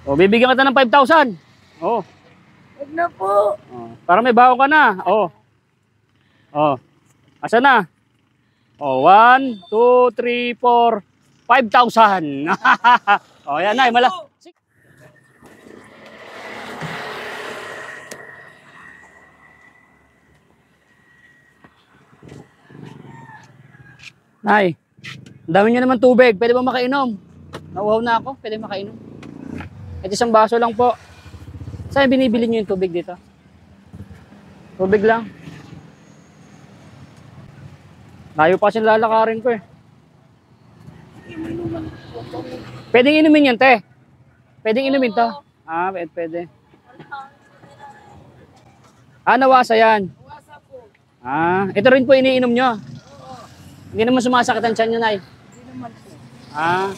O, bibigyan kita ng 5,000. O. Huwag na po. O. Para may baho ka na. O. O. Asa na? O, 1, 2, 3, 4, 5,000. O, yan na. Mala. Nay, ang dami nyo naman tubig. Pwede ba makainom? Nauhaw na ako. Pwede makainom. Ito isang baso lang po. Saan binibili nyo yung tubig dito? Tubig lang. Layo pa kasi lalakarin ko eh. Pwedeng inumin yan, te. Pwedeng inumin to. Ah, pwede. Ah, nawasa yan. Nawasa po. Ah, ito rin po iniinom nyo. Hindi naman sumasakit ang tiyan nyo, Nay. Hindi naman po. Ah.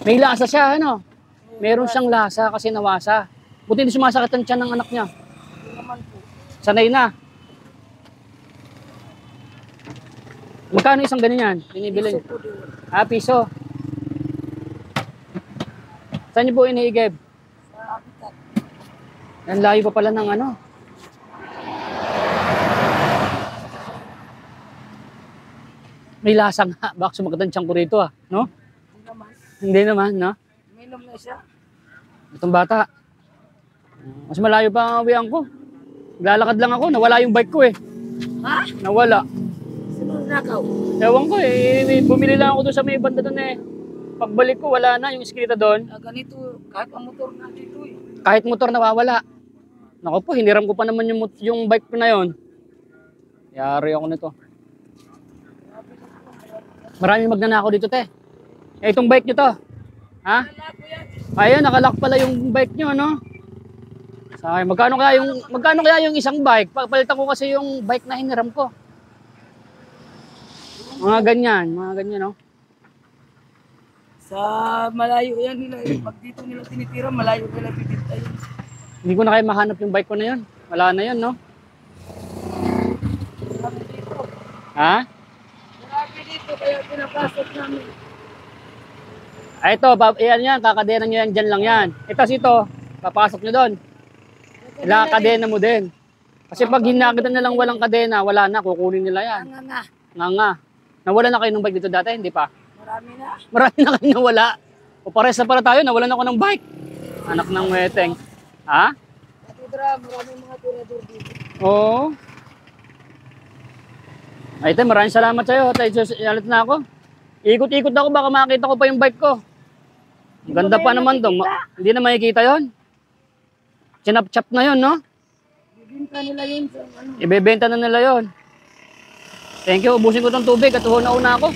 May lasa siya, ano? Meron siyang lasa kasi nawasa. Buti hindi sumasakit ang tiyan ng anak niya. Hindi naman po. Sanay na. Magkano isang ganyan? Binibili? Piso po din. Ah, piso. Saan niyo po inihigib? Sa habitat. Ang layo pa pala ng ano. May lasa nga. Baka sumakit ang tiyan ko rito ah. No? Hindi naman. Hindi naman, no? Minom na siya. Itong bata. Mas malayo pa ang awian ko. Lalakad lang ako. Nawala yung bike ko eh. Ha? Nawala. Sino nakaw? Ewan ko eh. Bumili lang ako doon sa may banda doon eh. Pagbalik ko, wala na yung iskrita doon. Ganito, kahit ang motor na dito eh. Kahit motor nawawala. Naku po, hiniram ko pa naman yung bike ko na yon. Yari ako nito. Maraming magnanakaw dito, te. Eh, itong bike nyo to. Ha? Ayun, nakalock pala yung bike nyo, no? Say, magkano kaya yung isang bike? Palitan ko kasi yung bike na hiniram ko. Mga ganyan, no? Sa malayo yan nila eh. Pag dito nila tinitira, malayo nila bibinta yun. Hindi ko na kaya mahanap yung bike ko na yun. Wala na yun, no? Marami dito. Ha? Marami dito, kaya pinapasok namin. Ay, ito, yan, kakadena nyo yan, dyan lang yan. Ito, papasok nyo doon. Kadena mo din. Kasi pag hinagdan na lang walang kadena, wala na, kukunin nila yan. Nga. Nawala na kayo ng bike dito dati, hindi pa? Marami na. Marami na kayo nawala. O pares na para tayo, nawalan ako ng bike. Anak ng weteng. Ha? Katidra, maraming mga tirador dito. Oo. Ay, tayo, maraming salamat sa'yo. Tayo, yalit na ako. Ikot-ikot ako, baka makita ko pa yung bike ko. Ang ganda pa naman to. Hindi na makikita yon. Chinap-chap na yon, no? Bibinta nila yun sa ano. Ibebenta na nila yon. Thank you. Ubusin ko tong tubig at una ako.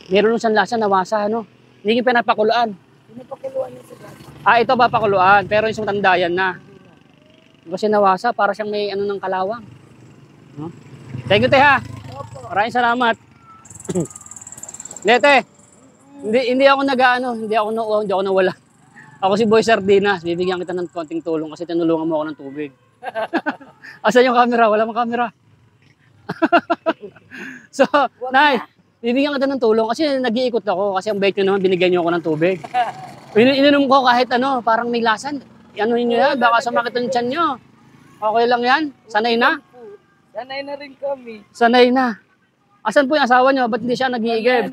Meron siyang lasa nawasa, ano? Hindi yung pinapakuluan. Pinapakuluan yun sa dati. Ah, ito papakuluan. Pero yung tandayan na. Kasi nawasa, para siyang may ano ng kalawang. No? Thank you, te, ha? Opo. Maraming salamat. Nete, hindi ako hindi ako nawala. Ako si Boy Sardinas, bibigyan kita ng konting tulong kasi tinulungan mo ako ng tubig. Asan yung camera? Wala mang camera. So, Nay, bibigyan kita ng tulong kasi nag-iikot ako kasi ang bait nyo naman binigyan nyo ako ng tubig. Ininom ko kahit ano, parang may lasan. Ano nyo yan? Baka sumakit ang tiyan nyo. Okay lang yan? Sanay na? Sanay na rin kami. Sanay na. Asan po yung asawa nyo? Ba't hindi siya nag-iigib?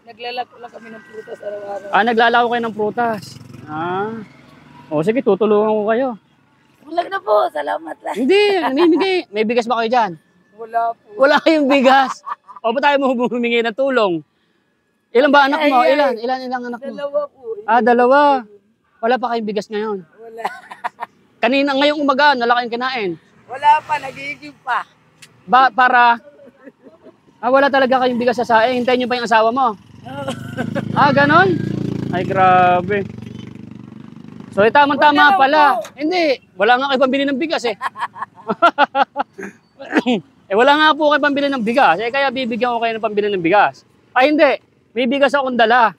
Naglalako lang kami ng prutas araw-araw. Ah, naglalako kayo ng prutas. Ah. O sige, tutulungan ko kayo. Wala na po, salamat lang. Hindi, may bigas ba kayo dyan? Wala po. Wala kayong bigas. O ba tayo mo humingi ng tulong? Ilan ba anak mo? Ilan anak mo? Dalawa po. Ah, dalawa. Wala pa kayong bigas ngayon. Wala. Kanina, ngayong umaga, wala kayong kinain. Wala pa, nagiging pa. Wala talaga kayong bigas sa saing. Hintayin nyo pa yung asawa mo. Ah, ganon? Ay, grabe. So, tamang-tama pala. Hindi. Wala nga kayo pambili ng bigas eh. Wala nga po kayo pambili ng bigas. Kaya bibigyan ko kayo ng pambili ng bigas. Ay, hindi. May bigas akong dala.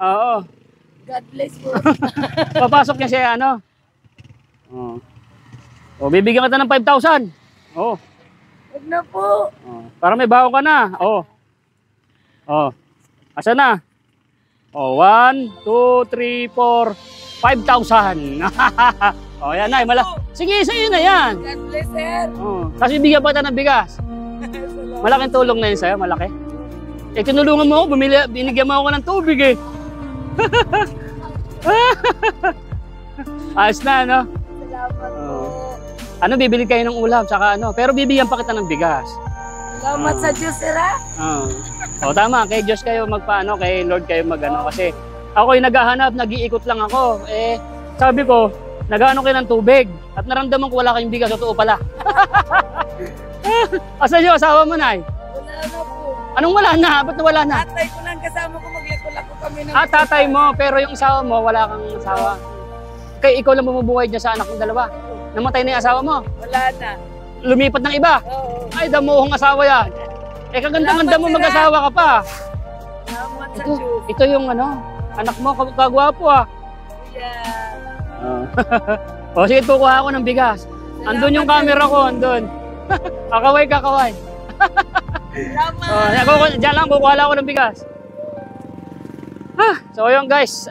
Oo. God bless po. Papasok niya siya, ano? Oo. O, bibigyan kita ng 5,000. Oo. Huwag na po. Para may baho ka na. Oo. Oh. Asa na? Oh, 1, 2, 3, 4, 5,000. Oh, yan, Nay. Sige, sa'yo na yan. God bless, sir. Oh. Kasi bigyan pa tayo ng bigas. Malaking tulong na yun sa'yo, malaki. Eh, tinulungan mo ako, binigyan mo ako ng tubig eh. Ayos na, no? Salamat po. Ano, bibili kayo ng ulam, saka ano. Pero bibigyan pa kita ng bigas. Salamat sa Diyos, sir, ha? O, tama, kay Diyos kayo magpaano, kay Lord kayo magano. Kasi ako yung naghahanap, nag-iikot lang ako. Eh, sabi ko, naghahanap kayo ng tubig. At naramdaman ko wala kayong bigas, totoo pala. Asan yung asawa mo, Nay? Wala na po. Anong wala na? Ba't wala na? Tatay ko lang kasama ko, maglako-lako kami ng... Tatay mo, pero yung asawa mo, wala kang asawa. Kaya ikaw lang bumubuhay dyan sa anak ng dalawa. Namatay na yung asawa mo. Wala na. Lumipat ng iba. Oo. Ay, damuhong asawa yan. Eh, kaganda-ganda mo mag-asawa ka pa. Salamat sa Diyos. Ito yung ano, anak mo, kagwapo ah. Yeah. O, sige, kukuha ako ng bigas. Andun yung camera ko, andun. Kakaway. Salamat. Diyan lang, kukuha lang ako ng bigas. So yun guys,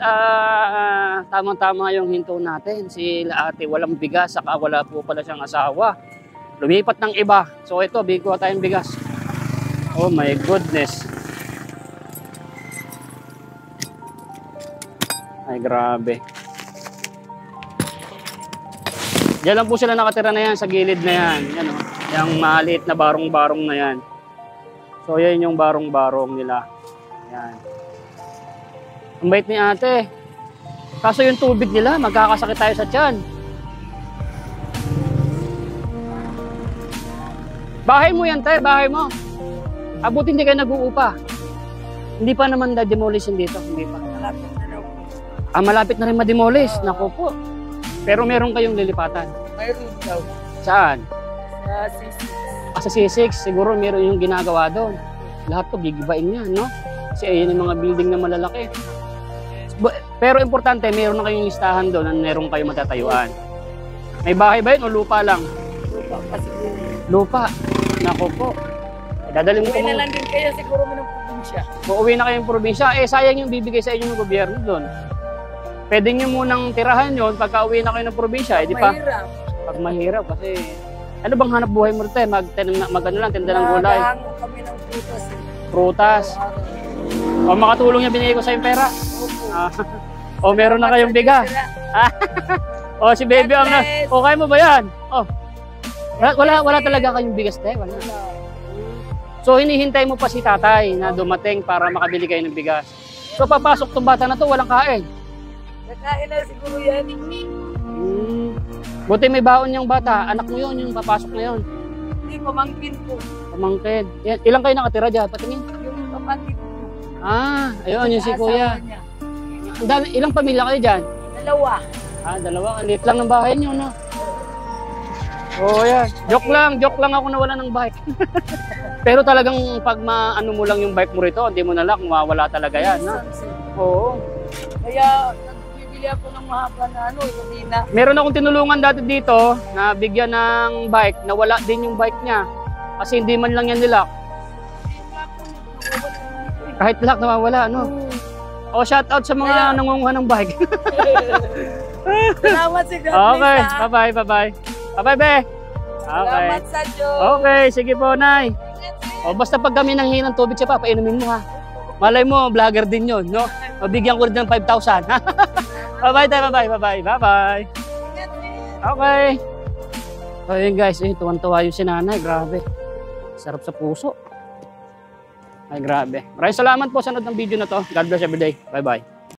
tamang-tama yung hinto natin. Si ate walang bigas, saka wala po pala siyang asawa. Lumipat ng iba. So ito, bigyan tayong bigas. Oh my goodness. Ay grabe. Diyan lang po sila nakatira na yan, sa gilid na yan. Yan o, yung maliit na barong-barong na yan. So yan yung barong-barong nila. Yan. Ang bait ni ate. Kaso yung tubig nila, magkakasakit tayo sa tiyan. Bahay mo yan, tayo. Bahay mo. Abuti hindi kayo nag-uupa. Hindi pa naman na-demolish dito. Hindi pa. Malapit na daw. Malapit na rin ma-demolish. Naku po. Pero meron kayong lilipatan. Mayroon daw. Saan? Sa C6. Sa C6. Siguro meron yung ginagawa doon. Lahat to gigibain yan, no? Kasi ayun yung mga building na malalaki. Pero importante, meron na kayong listahan doon na meron kayong matatayuan. May bahay ba yun o lupa lang? Lupa kasi. Lupa. Nako po. Dadalhin ko Uwi na lang din kayo siguro mo ng probinsya. Uuwi na kayong probinsya. Eh, sayang yung bibigay sa inyo ng gobyerno doon. Pwede nyo munang tirahan yun pagka uwi na kayo ng probinsya. Eh, di pa? Mahirap. Pag mahirap kasi... Ano bang hanap buhay mo rito eh? Mag-ano lang, tinda ng gulay. Nagahango kami ng prutas. Prutas. O makatulong yung binigay ko sa yung pera. Opo. O meron na kayong bigas. O si baby ang na. O kaya mo ba yan? O. Wala talaga kayong bigas te. Wala. So hinihintay mo pa si tatay na dumating para makabili kayo ng bigas. So papasok tong bata na to, walang kain. Nakain na siguro yan. Buti may baon yung bata. Anak mo yun, yung papasok na yun. Hindi, pamangkin po. Pamangkin. Yan. Ilang kayo nakatira dyan? Patingin. Yung pamangkin po. Ayun, yung si kuya. Niya. Ilang pamilya kayo dyan? Dalawa. Dalawa. Liit lang ng bahay niyo, no? Oo, yan. Joke lang ako nawala ng bike. Pero talagang pag maano mo lang yung bike mo rito, hindi mo na lang, mawawala talaga yan, no? Oo. Kaya, nagbibili ako ng mahaba na sabi na. Meron akong tinulungan dati dito na bigyan ng bike, nawala din yung bike niya. Kasi hindi man lang yan nilak. Kahit lock, nawawala, no? O, shout out sa mga nangunguha ng bike. Salamat si God. Okay, bye-bye, bye-bye. Bye-bye, be. Okay. Salamat sa Diyos. Okay, sige po, Nay. O, basta pag kami nanghingi ng tubig siya pa, painumin mo ha. Malay mo, vlogger din yun, no? Mabigyan ko rin ng 5,000. Bye-bye tayo, bye-bye, bye-bye. Okay. So yun guys, tuwan-tuwa yung sinanay, grabe. Sarap sa puso. Ay, grabe. Maraming salamat po sa nanood ng video na to. God bless every day. Bye-bye.